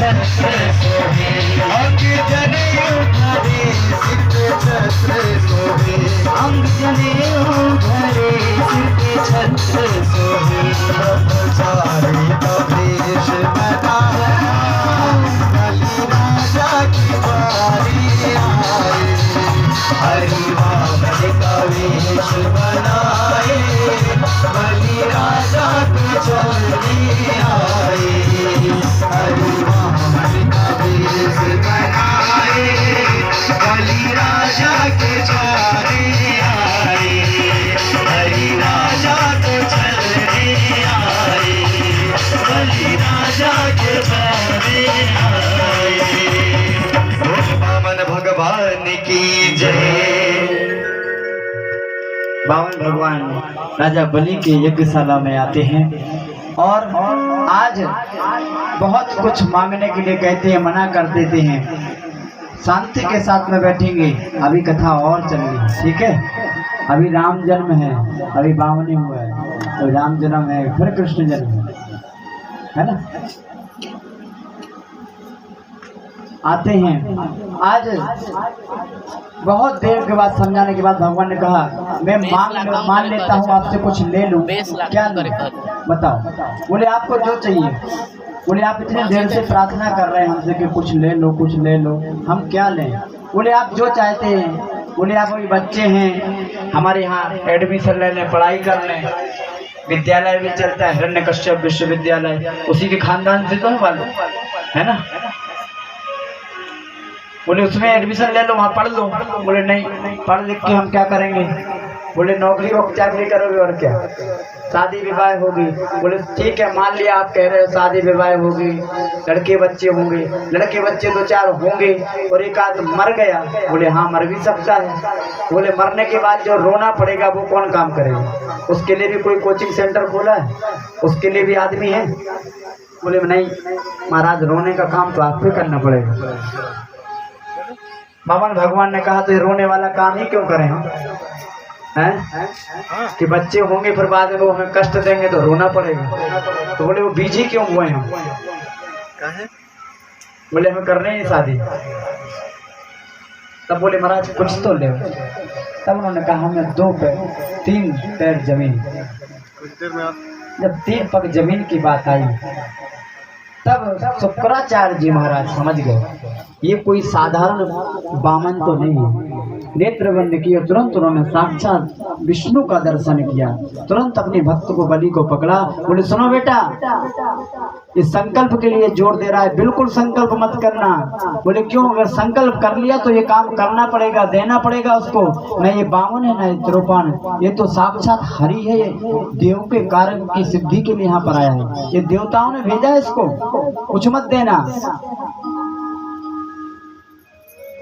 छत्र सोहे, अंग जनेऊ धरे सिर पे छत्र सोहे, अंग जनेऊ धरे सिर पे छत्र सोहे, ब्रह्मचारी का वेश बनाया, बलि राजा की बारी आए, हरि वामन का वेश बनाए, बलि राजा के चलने आए, हरि वामन का वेश बनाए, बलि राजा के चलने आए, हरि राजा के चलने आए, बलि राजा के चलने आए। वामन भगवान की जय। बावन भगवान राजा बलि के यज्ञशाला में आते हैं और आज बहुत कुछ मांगने के लिए कहते हैं, मना कर देते हैं। शांति के साथ में बैठेंगे, अभी कथा और चल रही है, ठीक है। अभी राम जन्म है, अभी बावनी हुआ है, तो राम जन्म है, फिर कृष्ण जन्म है ना। आते हैं आज बहुत देर के बाद समझाने के बाद भगवान ने कहा मैं मान लेता हूँ, आपसे कुछ ले लूँ। क्या बताओ? बोले आपको जो चाहिए। बोले आप इतने देर से प्रार्थना कर रहे हैं हमसे कि कुछ ले लो, कुछ ले लो, हम क्या लें? बोले आप जो चाहते हैं। बोले आप अभी बच्चे हैं, हमारे यहाँ एडमिशन ले लें, पढ़ाई कर लें, विद्यालय भी चलता है, हिरण्यकश्यप विश्वविद्यालय, उसी के खानदान से तो है ना। बोले उसमें एडमिशन ले लो, वहाँ पढ़ लो। बोले नहीं, पढ़ लिख के हम क्या करेंगे? बोले नौकरी और चाकरी करोगे और क्या, शादी विवाह होगी। बोले ठीक है, मान लिया आप कह रहे हो शादी विवाह होगी, लड़के बच्चे होंगे, लड़के बच्चे दो चार होंगे और एक आध मर गया। बोले हाँ, मर भी सकता है। बोले मरने के बाद जो रोना पड़ेगा वो कौन काम करेगा? उसके लिए भी कोई कोचिंग सेंटर खोला है, उसके लिए भी आदमी है। बोले नहीं महाराज, रोने का काम तो आप ही करना पड़ेगा। बावन भगवान ने कहा तो ये रोने वाला काम ही क्यों करें हम, हैं? कि बच्चे होंगे फिर बाद में वो हमें कष्ट देंगे तो रोना पड़ेगा। तो बोले वो बीज ही क्यों हुए हम? बोले हमें करने ही शादी। तब बोले महाराज कुछ तो ले। तब उन्होंने कहा हमें 2 पैर 3 पैर जमीन। जब 3 पग जमीन की बात आई तब शुक्राचार्य जी महाराज समझ गए ये कोई साधारण बामन तो नहीं है। नेत्र बंद किए, तुरंत उन्होंने साक्षात विष्णु का दर्शन किया। तुरंत अपने भक्त को बलि को पकड़ा। बोले सुनो बेटा, इस संकल्प के लिए जोर दे रहा है, बिल्कुल संकल्प मत करना। बोले क्यों? अगर संकल्प कर लिया तो ये काम करना पड़ेगा, देना पड़ेगा उसको। नहीं ये बामन है, नहीं त्रोपान, ये तो साक्षात हरि है, ये देव के कार्य की सिद्धि के लिए यहाँ पर आया है, ये देवताओं ने भेजा है इसको, कुछ मत देना।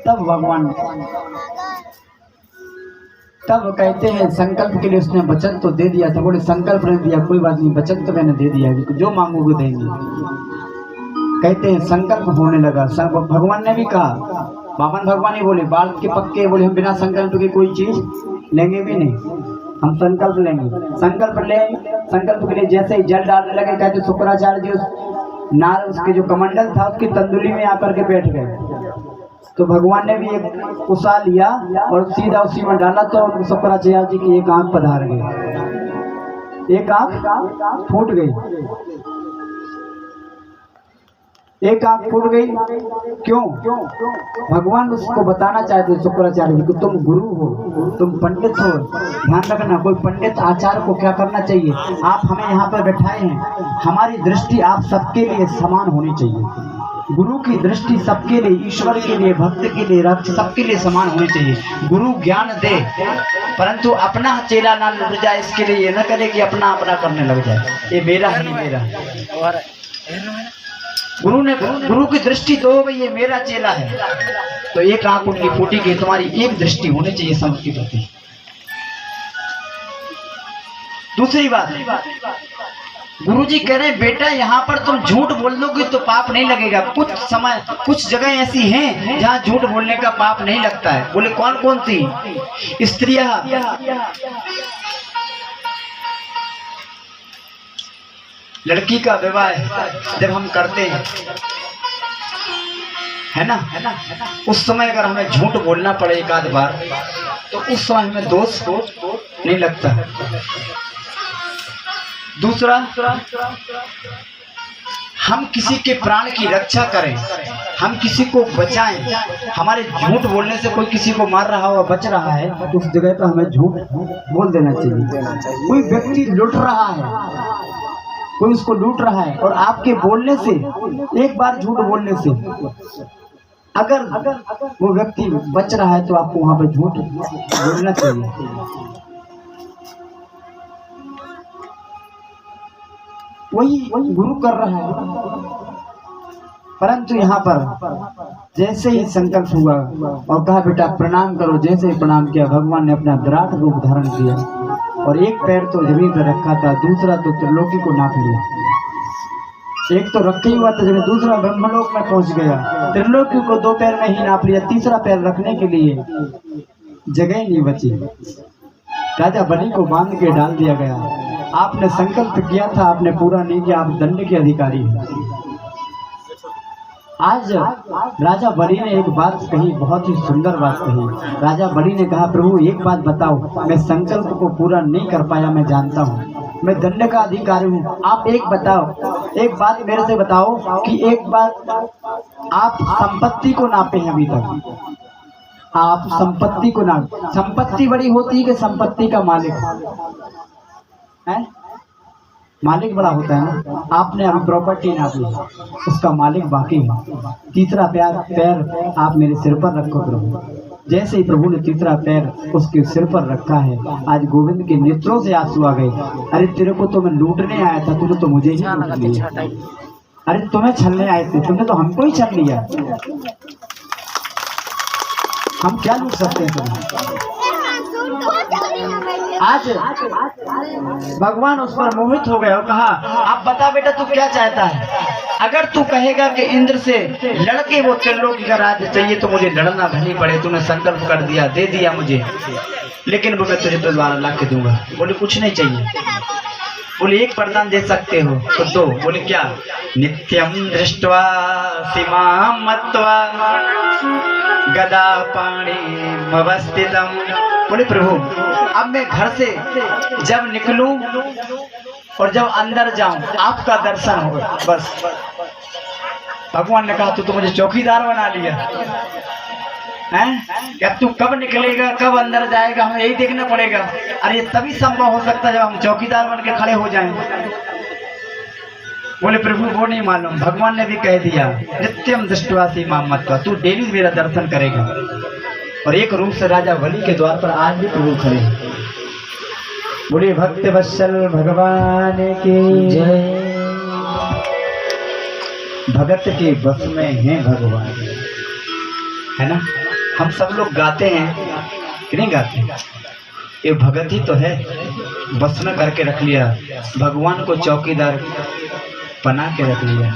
तब भगवान तब कहते हैं संकल्प के लिए उसने वचन तो दे दिया था। बोले संकल्प नहीं दिया, कोई बात नहीं, वचन तो मैंने दे दिया, जो मांगोगे देंगे। कहते हैं संकल्प होने लगा। भगवान ने भी कहा, बामन भगवान ही बोले बाल के पक्के, बोले हम बिना संकल्प की कोई चीज लेंगे भी नहीं, हम संकल्प लेंगे। संकल्प ले, संकल्प के लिए जैसे ही जल डालने लगे, कहते शुक्राचार्य जी उस नार उसके जो कमंडल था उसकी तंदुली में आकर के बैठ गए। तो भगवान ने भी एक कुसा लिया और सीधा उसी में डाला तो शुक्राचार्य जी की एक आंख पधार गई, एक आंख फूट गई, एक आंख फूट गई। क्यों? भगवान उसको बताना चाहते शुक्राचार्य जी को, तुम गुरु हो, तुम पंडित हो, ध्यान रखना कोई पंडित आचार्य को क्या करना चाहिए। आप हमें यहाँ पर बैठाए हैं, हमारी दृष्टि आप सबके लिए समान होनी चाहिए। गुरु की दृष्टि सबके लिए, ईश्वर के लिए, भक्त के लिए, रक्त सबके लिए समान होनी चाहिए। गुरु ज्ञान दे परंतु अपना चेला ना लग जाए, इसके लिए ये न करे कि अपना अपना करने लग जाए, ये मेरा है मेरा। गुरु की दृष्टि तो हो गई ये मेरा चेला है, तो एक आंख उनकी फूटी गई, तुम्हारी एक दृष्टि होनी चाहिए सबके प्रति। दूसरी बात, गुरुजी कह रहे हैं बेटा यहाँ पर तुम झूठ बोल लोगे तो पाप नहीं लगेगा। कुछ जगह ऐसी हैं जहाँ झूठ बोलने का पाप नहीं लगता है। बोले कौन कौन सी? स्त्रियां, लड़की का विवाह जब हम करते हैं है ना, उस समय अगर हमें झूठ बोलना पड़े एक आध बार तो उस समय हमें दोष नहीं लगता। दूसरा, हम किसी के प्राण की रक्षा करें, हम किसी को बचाएं। हमारे झूठ बोलने से कोई किसी को मार रहा हो, बच रहा है, तो उस जगह पर हमें झूठ बोल देना चाहिए। कोई व्यक्ति लूट रहा है, कोई उसको लूट रहा है, और आपके बोलने से, एक बार झूठ बोलने से अगर वो व्यक्ति बच रहा है तो आपको वहां पे झूठ बोलना चाहिए। वही गुरु कर रहा है। परंतु यहाँ पर जैसे ही संकल्प हुआ और कहा बेटा प्रणाम करो, जैसे ही प्रणाम किया भगवान ने अपना विराट रूप धारण किया और एक पैर तो जमीन पर रखा था, दूसरा तो त्रिलोकी को नाप लिया। एक तो रखा ही हुआ था जब दूसरा ब्रह्मलोक में पहुंच गया, त्रिलोकी को 2 पैर में ही नाप लिया, तीसरा पैर रखने के लिए जगह नहीं बची। राजा बलि को बांध के डाल दिया गया। आपने संकल्प किया था, आपने पूरा नहीं किया, आप दंड के अधिकारी हैं। आज राजा बलि ने एक बात कही, बहुत ही सुंदर बात कही। राजा बलि ने कहा प्रभु एक बात बताओ, मैं संकल्प को पूरा नहीं कर पाया, मैं जानता हूँ, मैं दंड का अधिकारी हूँ, आप एक बताओ, एक बात मेरे से बताओ कि एक बात आप संपत्ति को नापे हैं अभी तक, आप संपत्ति को नाप, संपत्ति बड़ी होती है कि संपत्ति का मालिक है? मालिक बड़ा होता है ना। आपने अभी प्रॉपर्टी नापी, उसका मालिक बाकी है। तीसरा पैर आप मेरे सिर पर रखो प्रभु। जैसे ही प्रभु ने तीसरा पैर उसके सिर पर रखा है, आज गोविंद के नेत्रों से आंसू आ गए। अरे तेरे को तो मैं लूटने आया था, तूने तो मुझे ही लूट लिया। अरे तुम्हें छलने आए थे, तुमने तो हमको ही छल लिया। हम क्या लूट सकते हैं तुम्हें? आज भगवान उस पर मोहित हो गए और कहा अब बता बेटा तू क्या चाहता है? अगर तू कहेगा कि इंद्र से लड़के वो त्रिलोकी का राज्य चाहिए तो मुझे लड़ना भले पड़े, तूने संकल्प कर दिया, दे दिया मुझे, लेकिन वो मैं तुझे 12 लाख के दूंगा। बोले कुछ नहीं चाहिए। बोले एक वरदान दे सकते हो तो दो। बोले क्या? नित्यम दृष्ट्वा सीमां मत्वा गदा पाणिमवस्थितम्। बोले प्रभु अब मैं घर से जब निकलूं और जब अंदर जाऊं आपका दर्शन हो बस। भगवान ने कहा तू तो मुझे चौकीदार बना लिया हैं? क्या तू कब निकलेगा कब अंदर जाएगा हमें यही देखना पड़ेगा। अरे तभी संभव हो सकता है जब हम चौकीदार बन के खड़े हो जाएं। बोले प्रभु वो नहीं मालूम, भगवान ने भी कह दिया नित्यम दृष्ट्वा सीमां मत्वा, तू डेली मेरा दर्शन करेगा। और एक रूप से राजा बलि के द्वार पर आज भी प्रभु खड़े। बोले भक्त वत्सल भगवान की जय। भगत के बस में है भगवान, है ना। हम सब लोग गाते हैं कि नहीं गाते? ये भगत ही तो है, बस में करके रख लिया, भगवान को चौकीदार बना के रख लिया।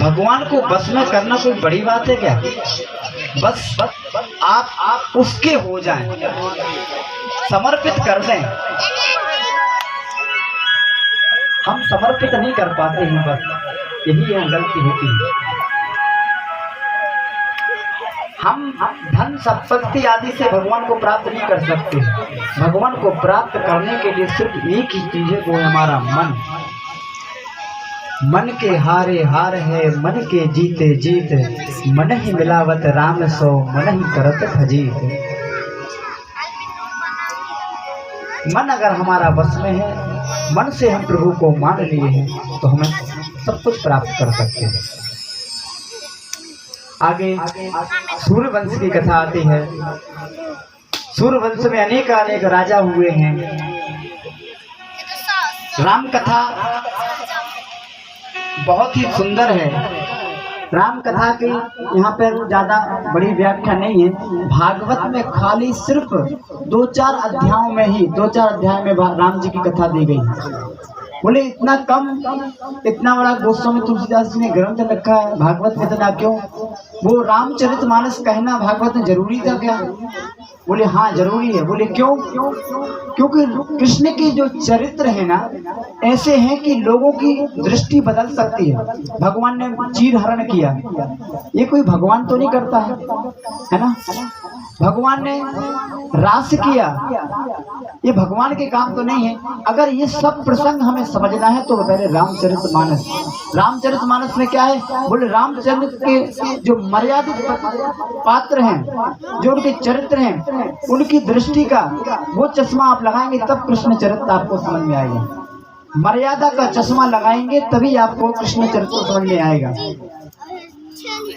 भगवान को बस में करना कोई बड़ी बात है क्या? बस आप उसके हो जाएं, समर्पित कर दें। हम समर्पित नहीं कर पाते हैं, बस यही यहाँ गलती होती है। हम धन संपत्ति आदि से भगवान को प्राप्त नहीं कर सकते। भगवान को प्राप्त करने के लिए सिर्फ एक ही चीज है, वो है हमारा मन। मन के हारे हार है, मन के जीते जीत, मन ही मिलावत राम सो, मन ही करत भजीत। मन अगर हमारा बस में है, मन से हम प्रभु को मान लिए हैं तो हमें सब कुछ प्राप्त कर सकते हैं। आगे सूर्यवंश की कथा आती है। सूर्यवंश में अनेक अनेक राजा हुए हैं। राम कथा बहुत ही सुंदर है। राम कथा की यहाँ पर ज्यादा बड़ी व्याख्या नहीं है। भागवत में खाली सिर्फ 2-4 अध्यायों में ही 2-4 अध्याय में राम जी की कथा दी गई। बोले इतना कम, इतना बड़ा गोस्वामी तुलसीदास जी ने ग्रंथ लिखा है, भागवत में इतना क्यों? वो रामचरितमानस कहना भागवत में जरूरी था क्या? बोले हाँ जरूरी है। बोले क्यों? क्योंकि कृष्ण के जो चरित्र है ना ऐसे हैं कि लोगों की दृष्टि बदल सकती है। भगवान ने चीर हरण किया, ये कोई भगवान तो नहीं करता है ना। भगवान ने रास किया, ये भगवान के काम तो नहीं है। अगर ये सब प्रसंग हमें समझना है तो पहले रामचरितमानस। रामचरितमानस में क्या है? बोले रामचंद्र के जो मर्यादित पात्र हैं, जो उनके चरित्र हैं, उनकी दृष्टि का वो चश्मा आप लगाएंगे तब कृष्ण चरित्र आपको समझ में आएगा। मर्यादा का चश्मा लगाएंगे तभी आपको कृष्ण चरित्र समझ में आएगा।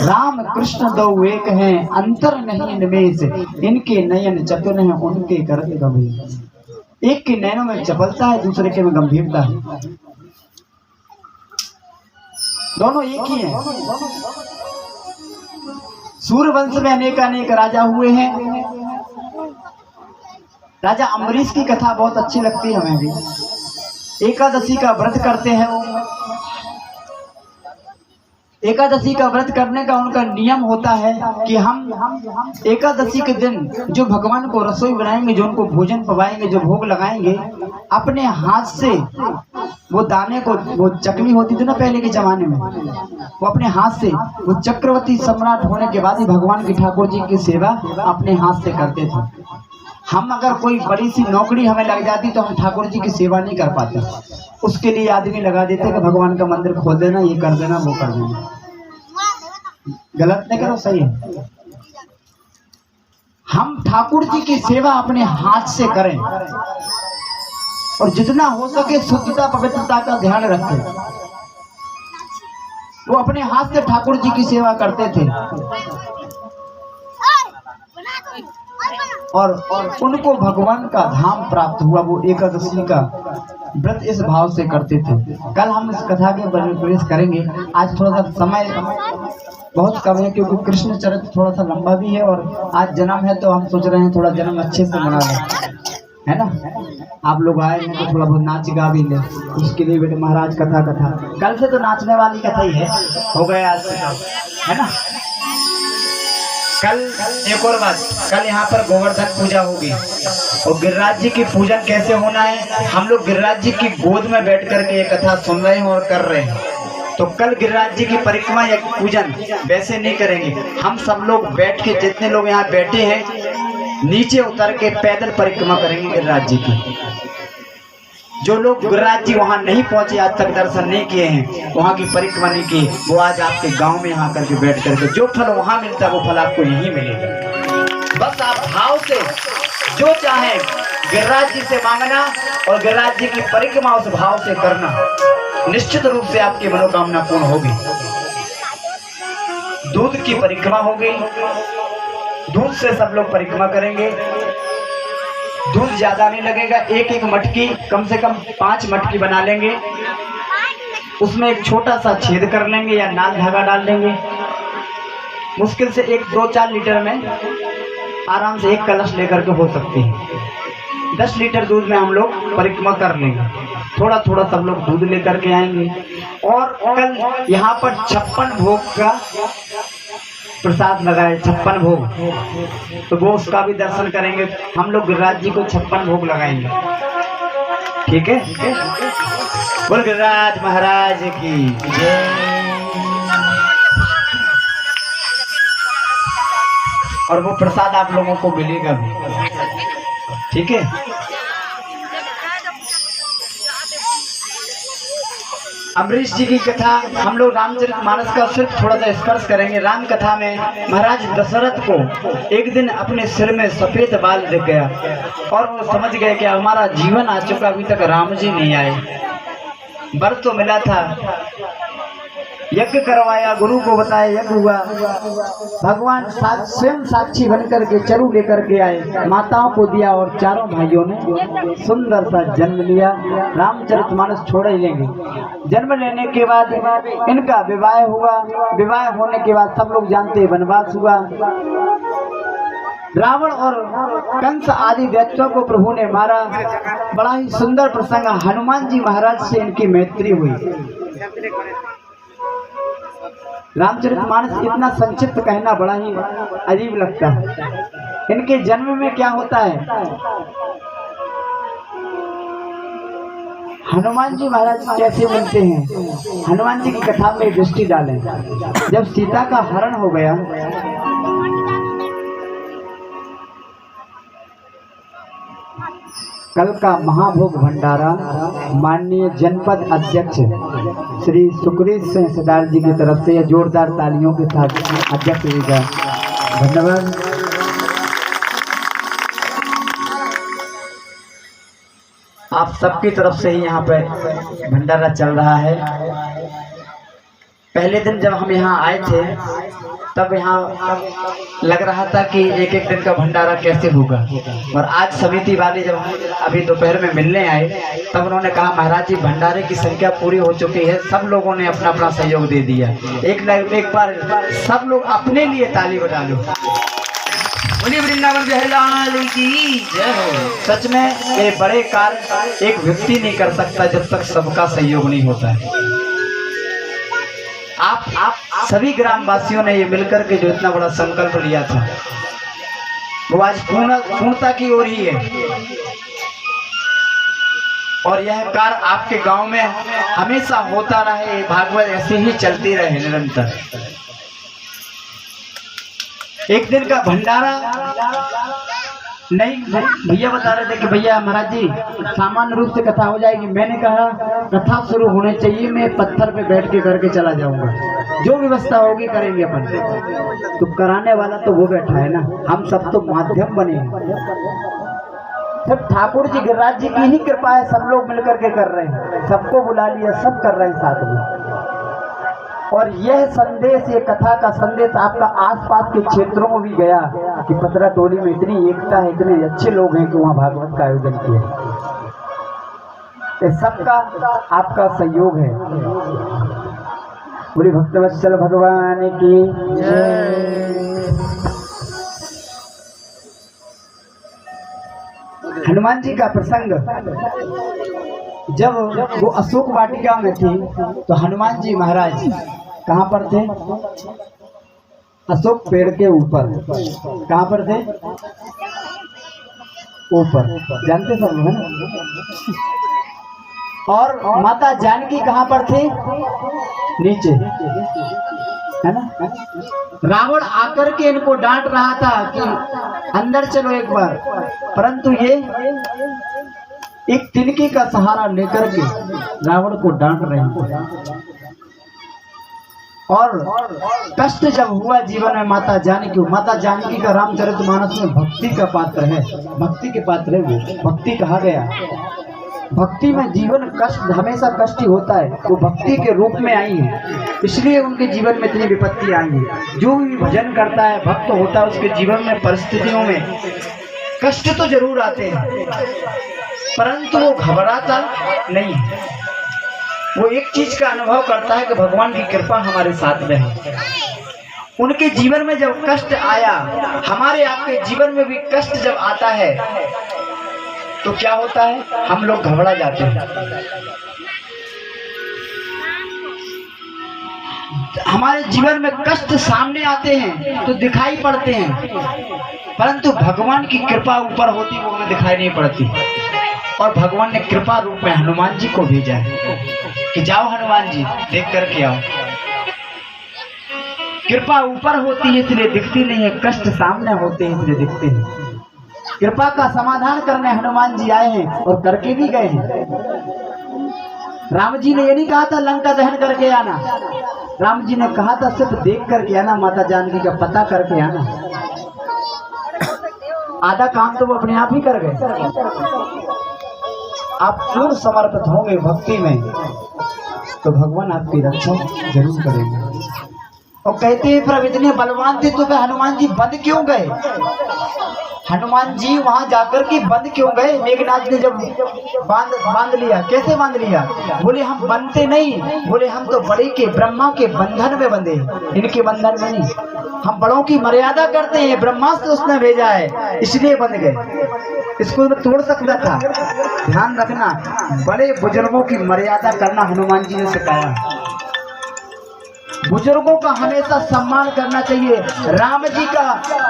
राम कृष्ण दो एक हैं, अंतर नहीं इनमें से, इनके नयन चतुर हैं, उनके कर गंभीर। एक के नयनों में चपलता है, दूसरे के में गंभीरता है। दोनों एक ही हैं। सूर्यवंश में अनेक राजा हुए हैं। राजा अम्बरीश की कथा बहुत अच्छी लगती है हमें भी। एकादशी का व्रत करते हैं वो। एकादशी का व्रत करने का उनका नियम होता है कि हम एकादशी के दिन जो भगवान को रसोई बनाएंगे, जो उनको भोजन पवाएंगे, जो भोग लगाएंगे, अपने हाथ से वो दाने को, वो चकली होती थी ना पहले के जमाने में, वो अपने हाथ से, वो चक्रवर्ती सम्राट होने के बाद ही भगवान की ठाकुर जी की सेवा अपने हाथ से करते थे। हम अगर कोई बड़ी सी नौकरी हमें लग जाती तो हम ठाकुर जी की सेवा नहीं कर पाते। उसके लिए आदमी लगा देते कि भगवान का मंदिर खोल देना, ये कर देना, वो कर देना। गलत नहीं करो, सही है। हम ठाकुर जी की सेवा अपने हाथ से करें और जितना हो सके शुद्धता पवित्रता का ध्यान रखें। वो अपने हाथ से ठाकुर जी की सेवा करते थे और उनको भगवान का धाम प्राप्त हुआ। वो एकादशी का व्रत इस भाव से करते थे। कल हम इस कथा के प्रवेश करेंगे। आज थोड़ा सा समय बहुत कम है क्योंकि कृष्ण चरित्र थोड़ा सा लंबा भी है और आज जन्म है तो हम सोच रहे हैं थोड़ा जन्म अच्छे से मना लें, है ना। आप लोग आए हैं तो थोड़ा बहुत नाच गा भी ले, उसके लिए बेटे महाराज कथा कल से तो नाचने वाली कथा ही है, हो गया आज, है ना। कल एक और बात, कल यहाँ पर गोवर्धन पूजा होगी और गिरिराज जी की पूजन कैसे होना है, हम लोग गिरिराज जी की गोद में बैठ करके ये कथा सुन रहे हैं और कर रहे हैं। तो कल गिरिराज जी की परिक्रमा या पूजन वैसे नहीं करेंगे। हम सब लोग बैठ के, जितने लोग यहाँ बैठे हैं, नीचे उतर के पैदल परिक्रमा करेंगे गिरिराज जी की। जो लोग गिरिराज जी वहाँ नहीं पहुंचे, आज तक दर्शन नहीं किए हैं, वहाँ की परिक्रमा नहीं की, वो आज आपके गांव में यहाँ करके बैठ करके जो फल वहाँ मिलता है वो फल आपको यहीं मिलेगा। बस आप भाव से जो चाहे गिरिराज जी से मांगना और गिरिराज जी की परिक्रमा उस भाव से करना, निश्चित रूप से आपकी मनोकामना पूर्ण होगी। दूध की परिक्रमा होगी, दूध से सब लोग परिक्रमा करेंगे। दूध ज्यादा नहीं लगेगा, एक मटकी, कम से कम 5 मटकी बना लेंगे, उसमें एक छोटा सा छेद कर लेंगे या नाल धागा डाल लेंगे। मुश्किल से 1-2-4 लीटर में आराम से 1 कलश लेकर के हो सकती है। 10 लीटर दूध में हम लोग परिक्रमा कर लेंगे। थोड़ा थोड़ा सब लोग दूध लेकर के आएंगे और कल यहाँ पर 56 भोग का प्रसाद लगाए, 56 भोग, तो वो उसका भी दर्शन करेंगे। हम लोग गिरिराज जी को 56 भोग लगाएंगे, ठीक है। बोल गिरिराज महाराज की जय। और वो प्रसाद आप लोगों को मिलेगा भी, ठीक है। अम्बरीश जी की कथा हम लोग रामचरितमानस का सिर्फ थोड़ा सा स्पर्श करेंगे। राम कथा में महाराज दशरथ को एक दिन अपने सिर में सफेद बाल दिख गया और वो समझ गए कि हमारा जीवन आ चुका, अभी तक राम जी नहीं आए। वर तो मिला था, यज्ञ करवाया, गुरु को बताया, यज्ञ हुआ, भगवान स्वयं साक्षी बनकर के चरु लेकर के आए, माताओं को दिया और चारों भाइयों ने सुंदर सा जन्म लिया। रामचरितमानस छोड़ ही लेंगे। जन्म लेने के बाद इनका विवाह हुआ। विवाह होने के बाद सब लोग जानते हैं वनवास हुआ। रावण और कंस आदि दैत्यों को प्रभु ने मारा। बड़ा ही सुंदर प्रसंग, हनुमान जी महाराज से इनकी मैत्री हुई। रामचरितमानस इतना संक्षिप्त कहना बड़ा ही अजीब लगता है। इनके जन्म में क्या होता है? हनुमान जी महाराज कैसे मिलते हैं? हनुमान जी की कथा में दृष्टि डालें। जब सीता का हरण हो गया, कल का महाभोग भंडारा माननीय जनपद अध्यक्ष श्री सुखरीत सिंह सरदार जी की तरफ से जोरदार तालियों के साथ अध्यक्ष जी का धन्यवाद। आप सबकी तरफ से ही यहाँ पे भंडारा चल रहा है। पहले दिन जब हम यहाँ आए थे तब यहाँ लग रहा था कि एक एक दिन का भंडारा कैसे होगा, और आज समिति वाले जब अभी दोपहर में मिलने आए तब उन्होंने कहा महाराज जी भंडारे की संख्या पूरी हो चुकी है, सब लोगों ने अपना अपना सहयोग दे दिया। एक बार सब लोग अपने लिए ताली बजा लो। बोलिए वृंदावन बिहारी लाल की जय हो। सच में ये बड़े कार्य एक व्यक्ति नहीं कर सकता जब तक सबका सहयोग नहीं होता है। आप सभी ग्रामवासियों ने ये मिलकर के जो इतना बड़ा संकल्प लिया था वो आज पूर्णता की ओर ही है, और यह कार्य आपके गांव में हमेशा होता रहे, भागवत ऐसे ही चलती रहे निरंतर। एक दिन का भंडारा नहीं, भैया बता रहे थे कि भैया महाराज जी सामान्य रूप से कथा हो जाएगी। मैंने कहा कथा शुरू होने चाहिए, मैं पत्थर पे बैठ के करके चला जाऊंगा, जो व्यवस्था होगी करेंगे अपन। तो कराने वाला तो वो बैठा है ना, हम सब तो माध्यम बने हैं। सब ठाकुर जी गिरिराज जी की ही कृपा है, सब लोग मिलकर के कर रहे हैं, सबको बुला लिया, सब कर रहे हैं साथ में। और यह संदेश, ये कथा का संदेश आपका आसपास के क्षेत्रों में भी गया कि पतरा टोली में इतनी एकता है, इतने अच्छे लोग हैं कि वहाँ भागवत का आयोजन किया। ये सबका आपका सहयोग है। पूरी भक्तवत्सल भगवान की जय। हनुमान जी का प्रसंग, जब वो अशोक वाटिका में थे तो हनुमान जी महाराज कहाँ पर थे? अशोक पेड़ के ऊपर। कहाँ पर थे? ऊपर, जानते सब है ना। और माता जानकी कहाँ पर थे? नीचे, है ना। रावण आकर के इनको डांट रहा था कि अंदर चलो एक बार, परंतु ये एक तिनके का सहारा लेकर के रावण को डांट रहे थे। और कष्ट जब हुआ जीवन में माता जानकी का रामचरितमानस में भक्ति का पात्र है, भक्ति के पात्र है वो, भक्ति कहा गया। भक्ति में जीवन कष्ट, हमेशा कष्ट ही होता है, वो भक्ति के रूप में आई है, इसलिए उनके जीवन में इतनी विपत्ति आई है। जो भी भजन करता है, भक्त होता है, उसके जीवन में परिस्थितियों में कष्ट तो जरूर आते हैं, परंतु वो घबराता नहीं है। वो एक चीज का अनुभव करता है कि भगवान की कृपा हमारे साथ में है। उनके जीवन में जब कष्ट आया, हमारे आपके जीवन में भी कष्ट जब आता है तो क्या होता है? हम लोग घबरा जाते हैं। हमारे जीवन में कष्ट सामने आते हैं तो दिखाई पड़ते हैं, परंतु भगवान की कृपा ऊपर होती वो हमें दिखाई नहीं पड़ती। और भगवान ने कृपा रूप में हनुमान जी को भेजा है कि जाओ हनुमान जी, देख करके आओ। कृपा ऊपर होती है इसलिए दिखती नहीं है, कष्ट सामने होते हैं इसलिए दिखते हैं। कृपा का समाधान करने हनुमान जी आए हैं और करके भी गए हैं। राम जी ने ये नहीं कहा था लंका दहन करके आना, राम जी ने कहा था सिर्फ देख करके आना, माता जानकी का पता करके आना। आधा काम तो वो अपने आप ही कर गए। आप पूर्ण समर्पित होंगे भक्ति में तो भगवान आपकी रक्षा जरूर करेंगे। और कहते हैं फिर अब इतने बलवान थे तो फिर हनुमान जी बंद क्यों गए? हनुमान जी वहां जाकर के बंद क्यों गए? मेघनाथ ने जब बांध लिया, कैसे बांध लिया? बोले हम बंधते नहीं, बोले हम तो बड़े के ब्रह्मा के बंधन में बंधे, इनके बंधन में नहीं। हम बड़ों की मर्यादा करते हैं, ब्रह्मास्त्र उसने भेजा है इसलिए बंध गए। इसको मैं तोड़ सकता था। ध्यान रखना, बड़े बुजुर्गों की मर्यादा करना हनुमान जी ने सिखाया। बुजुर्गों का हमेशा सम्मान करना चाहिए। राम जी का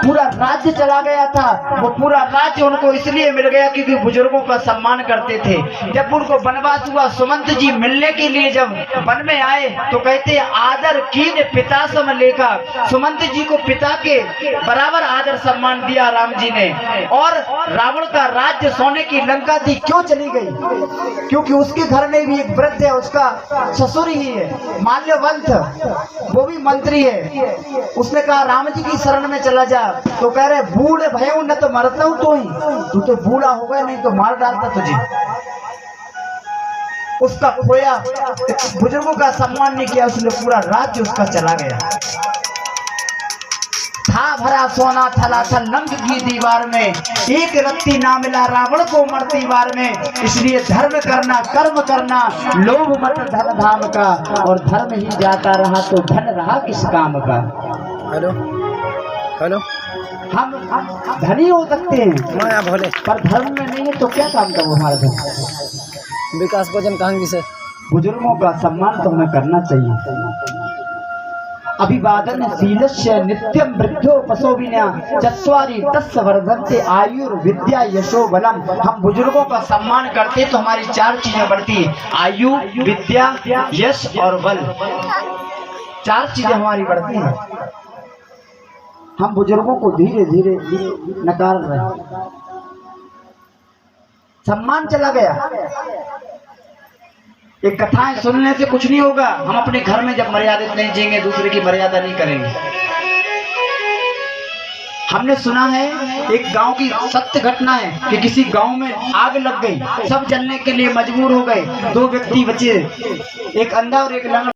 पूरा राज्य चला गया था, वो पूरा राज्य उनको इसलिए मिल गया क्योंकि बुजुर्गों का सम्मान करते थे। जब उनको वनवास हुआ, सुमंत जी मिलने के लिए जब वन में आए तो कहते आदर कीन पिता सम लेखा। सुमंत जी को पिता के बराबर आदर सम्मान दिया राम जी ने। और रावण का राज्य सोने की लंका थी, क्यों चली गई? क्योंकि उसके घर में भी एक वृद्ध है, उसका ससुर ही है माल्यवंत, वो भी मंत्री है। उसने कहा राम जी की शरण में चला जा, तो कह रहे बूढ़े भयो न तो मरता हूं तो ही, तू तो बूढ़ा हो गया, नहीं तो मार डालता तुझे। उसका खोया, बुजुर्गों का सम्मान नहीं किया, उसने पूरा राज्य उसका चला गया। था भरा सोना थला थल लंक की दीवार में, एक रत्ती ना मिला रावण को मरती बार में। इसलिए धर्म करना कर्म करना, लोभ मत धन धाम का, और धर्म ही जाता रहा तो धन रहा किस काम का। हेलो हेलो, हम धनी हो सकते हैं भोले, पर धर्म में नहीं है तो क्या काम का वो हमारा धर्म। विकास भोजन कहांगी से। बुजुर्गों का सम्मान तो हमें करना चाहिए। अभिवादन शीलस्य नित्यम वृद्धो पशोविना चत्वारि तस्य वर्धन्ते आयुर्विद्या यशो बलम। हम बुजुर्गों का सम्मान करते तो हमारी 4 चीजें बढ़ती है, आयु, विद्या, यश और बल। 4 चीजें हमारी बढ़ती हैं। हम बुजुर्गों को धीरे धीरे नकार रहे हैं, सम्मान चला गया। ये कथाएं सुनने से कुछ नहीं होगा। हम अपने घर में जब मर्यादित नहीं जिएंगे, दूसरे की मर्यादा नहीं करेंगे। हमने सुना है एक गांव की सत्य घटना है कि किसी गांव में आग लग गई, सब जलने के लिए मजबूर हो गए। 2 व्यक्ति बचे, एक अंधा और एक लंगड़ा।